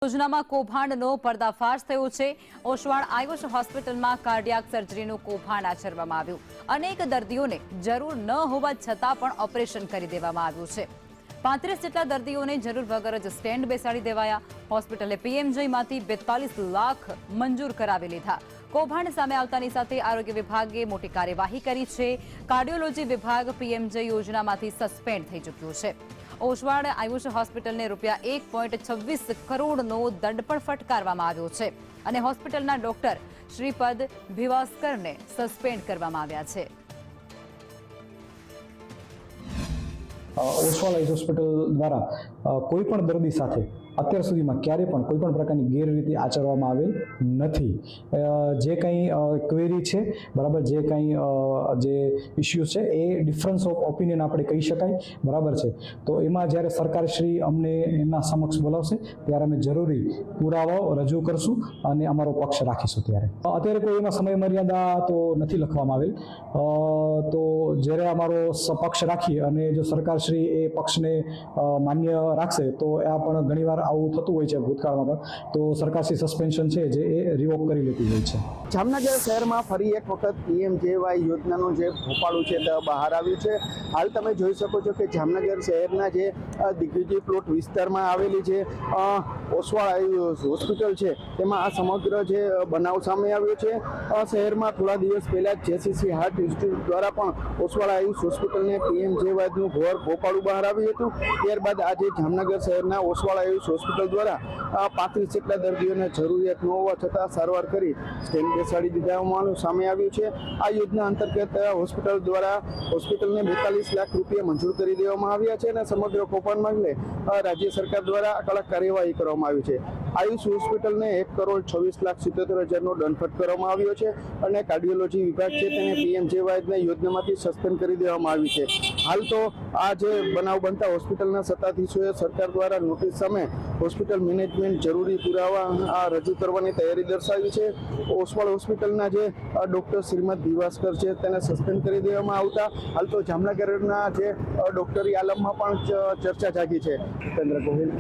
યોજનામાં કૌભાંડનો પર્દાફાશ થયો છે। ઓસવાડ આયુષ હોસ્પિટલમાં કાર્ડિયાક સર્જરીનું કૌભાંડ આચરવામાં આવ્યું। અનેક દર્દીઓને જરૂર ન હોવા છતાં પણ ઓપરેશન કરી દેવામાં આવ્યું છે। 35 જેટલા દર્દીઓને જરૂર વગર જ સ્ટેન્ડ બેસાડી દેવાયા। હોસ્પિટલે પીએમજેમાંથી 42 લાખ મંજૂર કરાવી લીધા। કૌભાંડ સામે આવતાની સાથે આરોગ્ય વિભાગે મોટી કાર્યવાહી કરી છે। કાર્ડિયોલોજી વિભાગ પીએમજે યોજનામાંથી સસ્પેન્ડ થઈ ચૂક્યું છે। ઓસવાડ આયુષ હોસ્પિટલને રૂપિયા 1.26 કરોડનો દંડ પણ ફટકારવામાં આવ્યો છે અને હોસ્પિટલના ડોક્ટર શ્રીપદ ભીવાસ્કરને સસ્પેન્ડ કરવામાં આવ્યા છે। ઓસવાડ આયુષ હોસ્પિટલ દ્વારા કોઈ પણ દર્દી સાથે અત્યાર સુધીમાં ક્યારે પણ કોઈ પણ પ્રકારની ગેરરીતિ આચરવામાં આવેલ નથી। જે કંઈ ક્વેરી છે બરાબર, જે કંઈ જે ઇસ્યુ છે એ ડિફરન્સ ઓફ ઓપિનિયન આપણે કહી શકાય બરાબર છે। તો એમાં જ્યારે સરકારશ્રી અમને એમના સમક્ષ બોલાવશે ત્યારે અમે જરૂરી પુરાવાઓ રજૂ કરશું અને અમારો પક્ષ રાખીશું। અત્યારે કોઈ એમાં સમય મર્યાદા તો નથી લખવામાં આવેલ। તો જ્યારે અમારો પક્ષ રાખી અને જો સરકારશ્રી એ પક્ષને માન્ય રાખશે તો આ પણ ઘણીવાર આવું થતું હોય છે ભૂતકાળમાં પણ, તો સરકારશ્રી સસ્પેન્શન છે જે એ રિવોક કરી લેતી હોય છે। જામનગર શહેરમાં ફરી એક વખત પીએમજેવાય યોજનાનું જે ભોપાળું છે તે બહાર આવ્યું છે। હાલ તમે જોઈ શકો છો કે જામનગર શહેરના જે દિગ્વિજય પ્લોટ વિસ્તારમાં આવેલી જે ઓસવાડ આયુષ હોસ્પિટલ છે તેમાં આ સમગ્ર જે બનાવ સામે આવ્યો છે। શહેરમાં થોડા દિવસ પહેલા જેસીસી હાર્ટ ઇન્સ્ટિટ્યૂટ દ્વારા પણ ઓસવાડ આયુષ હોસ્પિટલને પીએમજેવાયનું ઘોર ભોપાળું બહાર આવ્યું હતું। ત્યારબાદ આજે જામનગર શહેરના ઓસવાડ આયુષ હોસ્પિટલ દ્વારા 35 જેટલા દર્દીઓને જરૂરિયાત ન હોવા છતાં સારવાર કરી સ્ટેન્ડ બેસાડી દીધાનું સામે આવ્યું છે। આ યોજના અંતર્ગત હોસ્પિટલ દ્વારા હોસ્પિટલને 42 લાખ રૂપિયા મંજૂર કરી દેવામાં આવ્યા છે અને સમગ્ર કૌભાંડ મામલે રાજ્ય સરકાર દ્વારા કડક કાર્યવાહી કરવામાં આવી છે। આયુષ હોસ્પિટલને 1,26,77,000નો દંડ ફટકારવામાં આવ્યો છે અને કાર્ડિયોલોજી વિભાગ છે તેને પીએમજેવાય યોજનામાંથી સસ્પેન્ડ કરી દેવામાં આવી છે। હાલ તો આ જે બનાવ બનતા હોસ્પિટલના સત્તાધીશોએ સરકાર દ્વારા નોટિસ સામે હોસ્પિટલ મેનેજમેન્ટ જરૂરી પુરાવા રજૂ કરવાની તૈયારી દર્શાવી છે। ઓસવાડ હોસ્પિટલના જે ડોક્ટર શ્રીમદ ભીવાસ્કર છે તેને સસ્પેન્ડ કરી દેવામાં આવતા હાલ તો જામનગરના જે ડોક્ટરી આલમમાં પણ ચર્ચા જાગી છે। ભૂપેન્દ્ર ગોહિલ।